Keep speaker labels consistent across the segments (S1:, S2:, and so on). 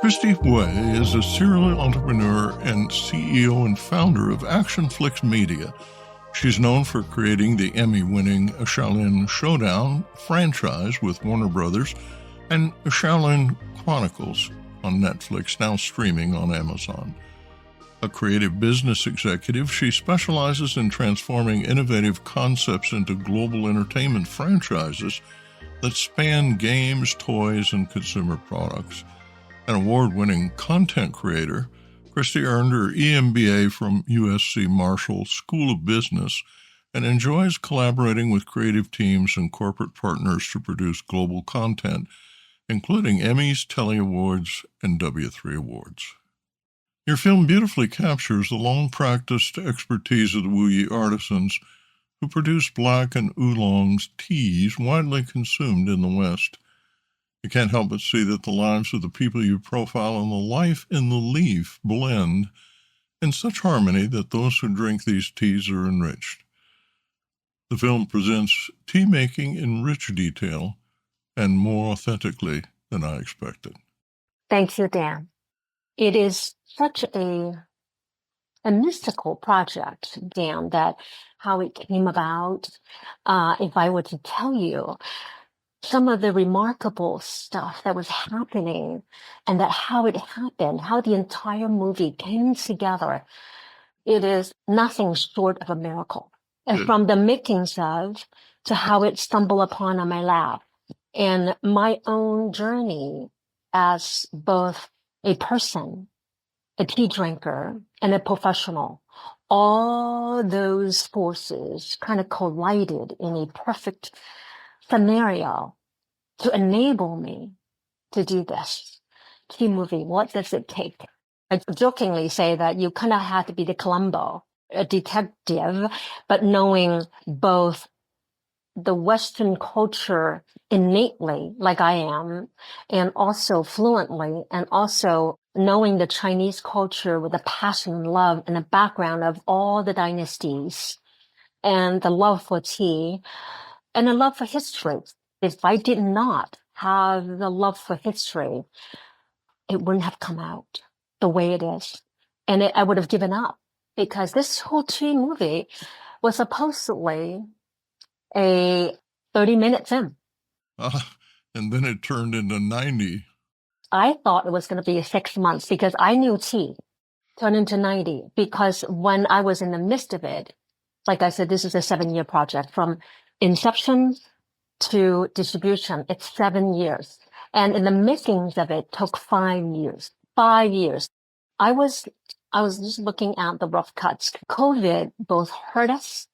S1: Christy Hui is a serial entrepreneur and CEO and founder of Action Flix Media. She's known for creating the Emmy-winning Shaolin Showdown franchise with Warner Brothers and Shaolin Chronicles on Netflix, now streaming on Amazon. A creative business executive, she specializes in transforming innovative concepts into global entertainment franchises that span games, toys, and consumer products. An award-winning content creator, Christy earned her EMBA from USC Marshall School of Business and enjoys collaborating with creative teams and corporate partners to produce global content, including Emmys, Telly Awards, and W3 Awards. Your film beautifully captures the long-practiced expertise of the Wuyi artisans who produce black and oolong teas widely consumed in the West. You can't help but see that the lives of the people you profile and the life in the leaf blend in such harmony that those who drink these teas are enriched. The film presents tea making in rich detail and more authentically than I expected.
S2: Thank you, Dan. It is such a mystical project, Dan, that how it came about. If I were to tell you some of the remarkable stuff that was happening and that how it happened, how the entire movie came together, it is nothing short of a miracle. And from the makings of to how it stumbled upon on my lap and my own journey as both a person, a tea drinker, and a professional, all those forces kind of collided in a perfect scenario to enable me to do this tea movie. What does it take? I jokingly say that you kind of have to be the Columbo, a detective, but knowing both the Western culture innately, like I am, and also fluently, and also knowing the Chinese culture with the passion and love and the background of all the dynasties and the love for tea and a love for history. If I did not have the love for history, it wouldn't have come out the way it is. And I would have given up because this whole tea movie was supposedly a 30-minute film.
S1: And then it turned into 90.
S2: I thought it was going to be 6 months because I knew tea turned into 90 because when I was in the midst of it, like I said, this is a 7-year project from inception to distribution. It's 7 years. And in the makings of it took 5 years. 5 years. I was just looking at the rough cuts. COVID both hurt us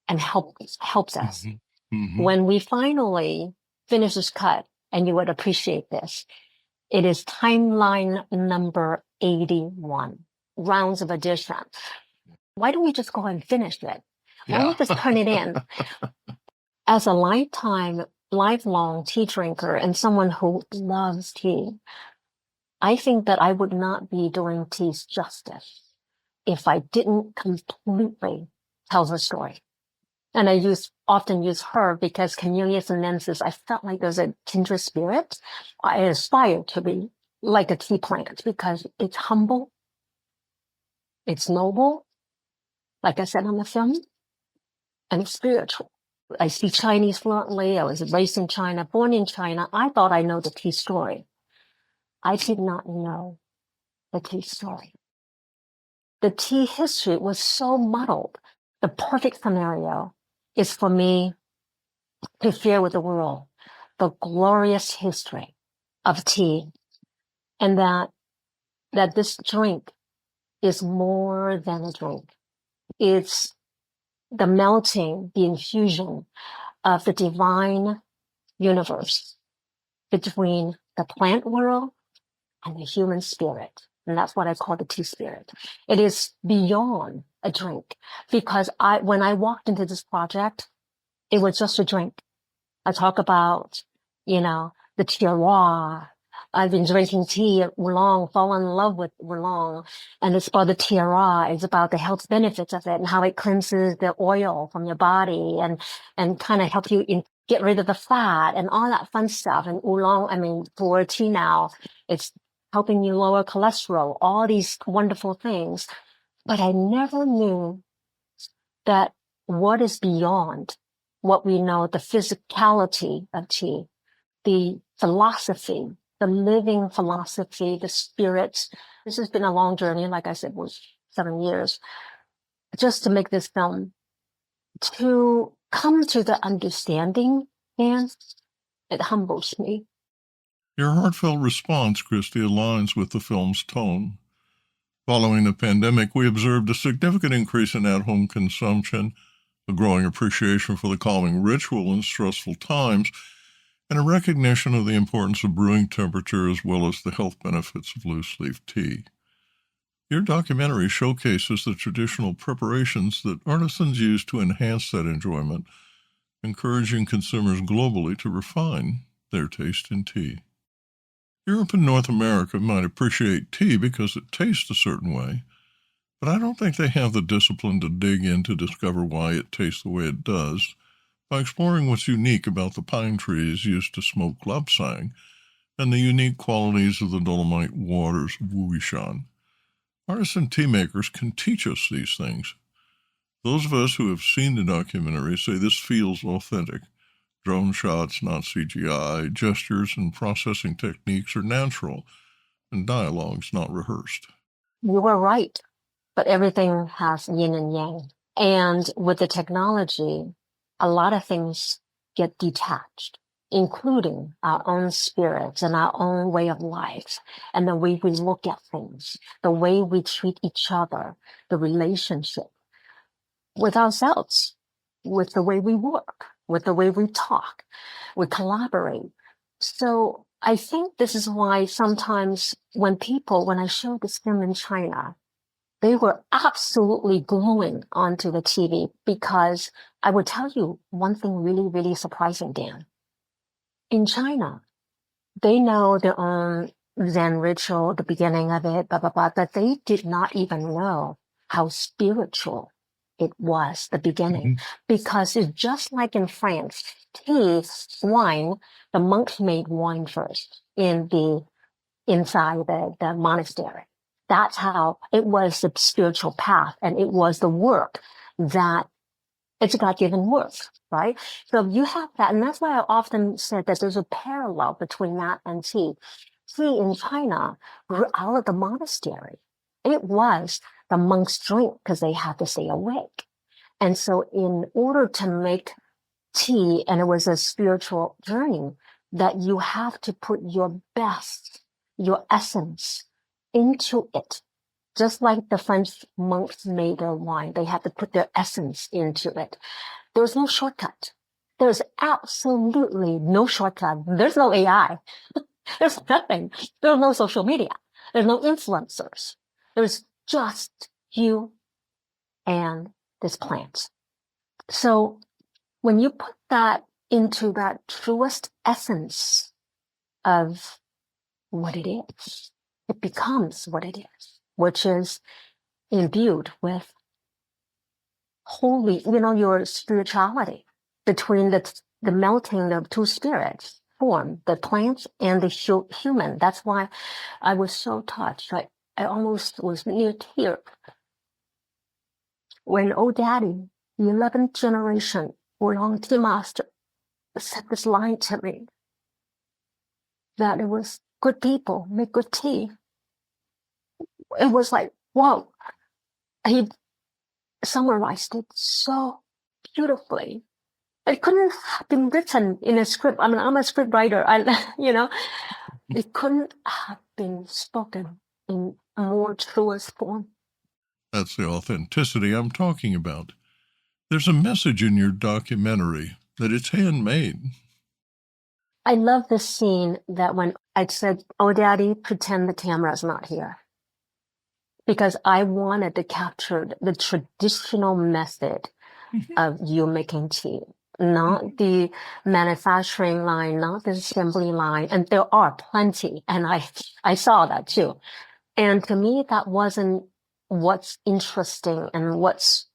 S2: and helps us.
S1: Mm-hmm. Mm-hmm.
S2: When we finally finish this cut, and you would appreciate this, it is timeline number 81, rounds of addition. Why don't we just go and finish it? Why don't we just turn it in? As a lifelong tea drinker and someone who loves tea, I think that I would not be doing tea's justice if I didn't completely tell the story. And I often use her because Camellia sinensis, I felt like there's a kindred spirit. I aspire to be like a tea plant because it's humble, it's noble, like I said on the film, and it's spiritual. I speak Chinese fluently. I was raised in China, born in China. I thought I know the tea story. I did not know the tea story. The tea history was so muddled. The perfect scenario is for me to share with the world the glorious history of tea and that this drink is more than a drink. It's the melting, the infusion of the divine universe between the plant world and the human spirit. And that's what I call the tea spirit. It is beyond a drink because when I walked into this project, it was just a drink. I talk about, the terroir. I've been drinking tea at Oolong, fallen in love with Oolong. And it's about the terroir. It's about the health benefits of it and how it cleanses the oil from your body and kind of help you get rid of the fat and all that fun stuff. And Oolong, for tea now, it's helping you lower cholesterol, all these wonderful things. But I never knew that what is beyond what we know, the physicality of tea, the philosophy, the living philosophy, the spirits. This has been a long journey. Like I said, it was 7 years just to make this film, to come to the understanding, and it humbles me.
S1: Your heartfelt response, Christy, aligns with the film's tone. Following the pandemic, we observed a significant increase in at-home consumption, a growing appreciation for the calming ritual in stressful times, and a recognition of the importance of brewing temperature as well as the health benefits of loose-leaf tea. Your documentary showcases the traditional preparations that artisans use to enhance that enjoyment, encouraging consumers globally to refine their taste in tea. Europe and North America might appreciate tea because it tastes a certain way, but I don't think they have the discipline to dig in to discover why it tastes the way it does by exploring what's unique about the pine trees used to smoke lapsang and the unique qualities of the Dolomite waters of Wuishan. Artisan tea makers can teach us these things. Those of us who have seen the documentary say this feels authentic. Drone shots, not CGI, gestures and processing techniques are natural, and dialogues not rehearsed.
S2: You were right, but everything has yin and yang. And with the technology, a lot of things get detached, including our own spirits and our own way of life, and the way we look at things, the way we treat each other, the relationship with ourselves, with the way we work, with the way we talk, we collaborate. So I think this is why sometimes when I showed this film in China, they were absolutely gluing onto the TV, because I would tell you one thing really, really surprising, Dan. In China, they know their own Zen ritual, the beginning of it, blah, blah, blah, but they did not even know how spiritual it was, the beginning, because it's just like in France, tea, wine, the monks made wine first inside the monastery. That's how it was the spiritual path, and it was the work that it's a God-given work, right? So you have that, and that's why I often said that there's a parallel between that and tea. Tea in China grew out of the monastery. It was the monks' drink because they had to stay awake. And so in order to make tea, and it was a spiritual journey, that you have to put your best, your essence into it. Just like the French monks made their wine, they had to put their essence into it. There's no shortcut. There's absolutely no shortcut. There's no AI. There's nothing. There's no social media. There's no influencers. There's just you and this plant. So when you put that into that truest essence of what it is, it becomes what it is, which is imbued with holy, your spirituality, between the melting of two spirits form, the plant and the human. That's why I was so touched. I almost was near tears when old daddy, the 11th generation Oolong tea master, said this line to me, that it was good people make good tea. It was like, whoa. He summarized it so beautifully. It couldn't have been written in a script. I mean, I'm a script writer. It couldn't have been spoken in a more truest form.
S1: That's the authenticity I'm talking about. There's a message in your documentary that it's handmade.
S2: I love the scene that when I said, "Oh, Daddy, pretend the camera's not here." Because I wanted to capture the traditional method of you making tea, not the manufacturing line, not the assembly line. And there are plenty. And I saw that too. And to me, that wasn't what's interesting and what's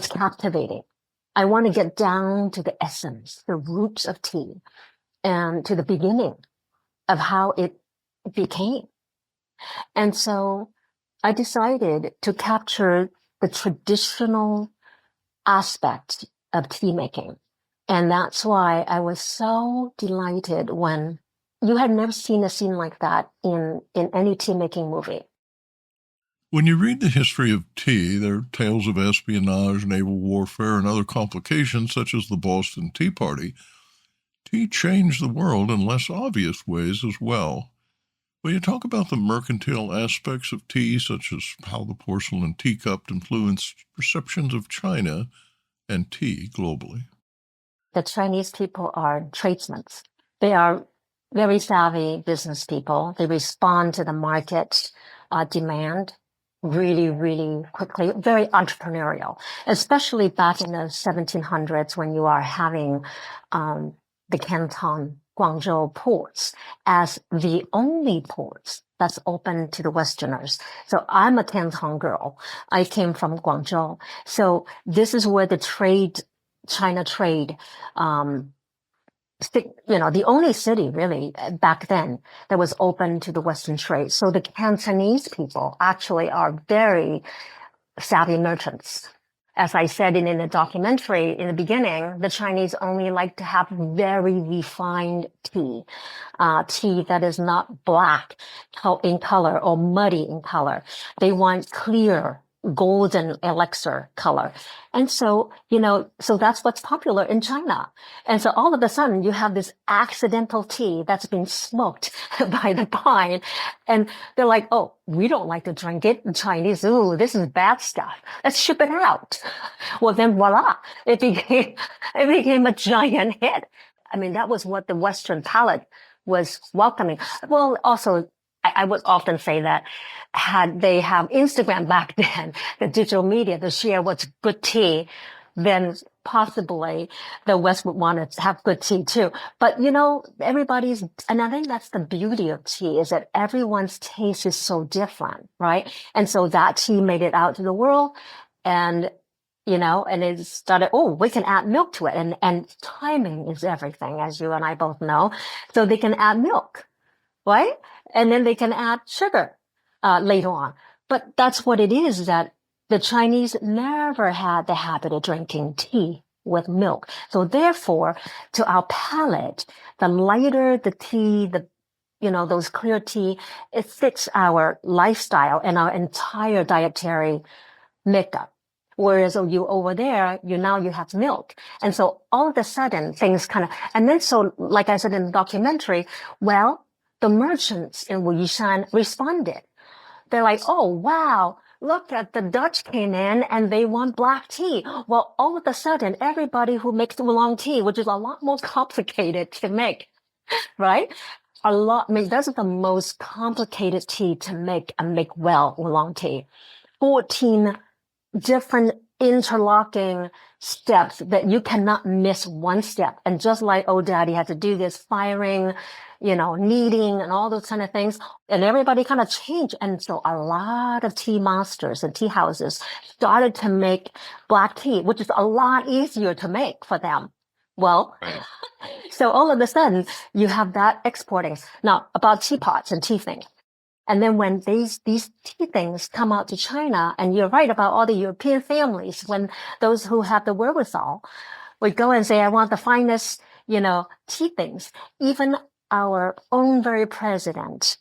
S2: captivating. I want to get down to the essence, the roots of tea, and to the beginning of how it became. And so I decided to capture the traditional aspect of tea making. And that's why I was so delighted when you had never seen a scene like that in any tea making movie.
S1: When you read the history of tea, there are tales of espionage, naval warfare, and other complications such as the Boston Tea Party. Tea changed the world in less obvious ways as well. Will you talk about the mercantile aspects of tea, such as how the porcelain teacup influenced perceptions of China and tea globally?
S2: The Chinese people are tradesmen. They are very savvy business people. They respond to the market demand really, really quickly, very entrepreneurial, especially back in the 1700s when you are having the Canton, Guangzhou ports as the only ports that's open to the Westerners. So I'm a Canton girl. I came from Guangzhou. So this is where the China trade, the only city really back then that was open to the Western trade. So the Cantonese people actually are very savvy merchants. As I said in the documentary in the beginning, the Chinese only like to have very refined tea, tea that is not black in color or muddy in color. They want clear, golden elixir color. And so, so that's what's popular in China. And so all of a sudden you have this accidental tea that's been smoked by the pine. And they're like, oh, we don't like to drink it. The Chinese, ooh, this is bad stuff. Let's ship it out. Well, then voila, it became a giant hit. I mean, that was what the Western palate was welcoming. Well, also, I would often say that had they have Instagram back then, the digital media to share what's good tea, then possibly the West would want to have good tea too. But and I think that's the beauty of tea is that everyone's taste is so different, right? And so that tea made it out to the world and it started, oh, we can add milk to it. And timing is everything, as you and I both know. So they can add milk, right? And then they can add sugar later on. But that's what it is, that the Chinese never had the habit of drinking tea with milk. So therefore, to our palate, the lighter the tea, those clear tea, it fits our lifestyle and our entire dietary makeup. Whereas you over there, you have milk. And so all of a sudden things and then so like I said in the documentary, well, the merchants in Wuyishan responded. They're like, oh, wow, look at the Dutch came in and they want black tea. Well, all of a sudden, everybody who makes oolong tea, which is a lot more complicated to make, right? That's the most complicated tea to make and make well oolong tea. 14 different interlocking steps that you cannot miss one step. And just like old daddy had to do this firing, kneading and all those kind of things. And everybody kind of changed. And so a lot of tea masters and tea houses started to make black tea, which is a lot easier to make for them. Well, right. So all of a sudden you have that exporting. Now about teapots and tea things. And then when these tea things come out to China, and you're right about all the European families, when those who have the wherewithal would go and say, I want the finest, tea things. Even our own very president,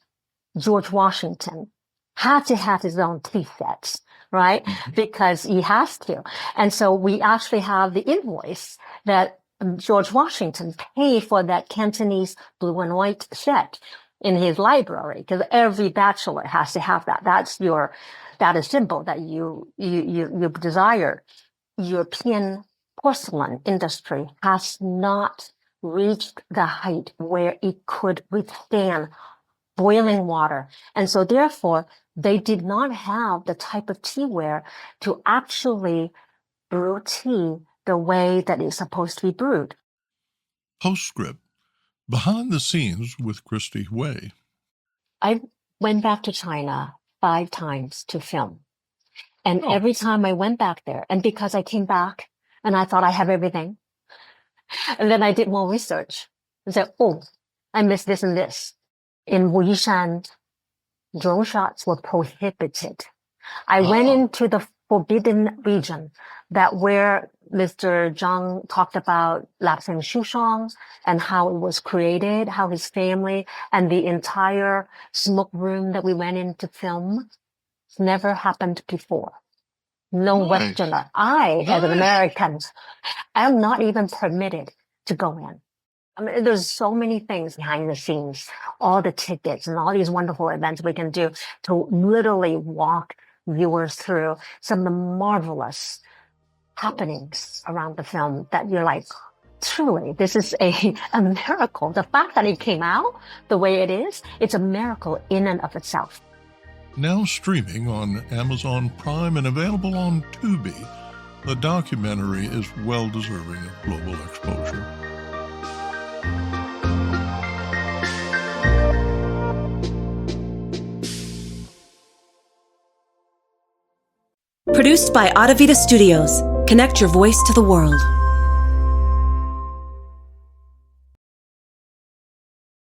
S2: George Washington, had to have his own tea sets, right? Mm-hmm. Because he has to. And so we actually have the invoice that George Washington paid for that Cantonese blue and white set in his library, because every bachelor has to have that. That is symbol that you desire. European porcelain industry has not reached the height where it could withstand boiling water. And so therefore, they did not have the type of teaware to actually brew tea the way that it's supposed to be brewed.
S1: Postscript. Behind the scenes with Christy Hui.
S2: I went back to China 5 times to film. And every time I went back there, and because I came back and I thought I have everything, and then I did more research and said, oh, I missed this and this. In Wuyishan, drone shots were prohibited. I went into the forbidden region that where Mr. Zhang talked about Lapsang Shushan and how it was created, how his family and the entire smoke room that we went in to film never happened before. No Westerner. I, as an American, am not even permitted to go in. I mean, there's so many things behind the scenes, all the tickets and all these wonderful events we can do to literally walk viewers through some of the marvelous happenings around the film that you're like, truly, this is a miracle. The fact that it came out the way it is, it's a miracle in and of itself.
S1: Now streaming on Amazon Prime and available on Tubi, the documentary is well deserving of global exposure.
S3: Produced by Adavita Studios. Connect your voice to the world.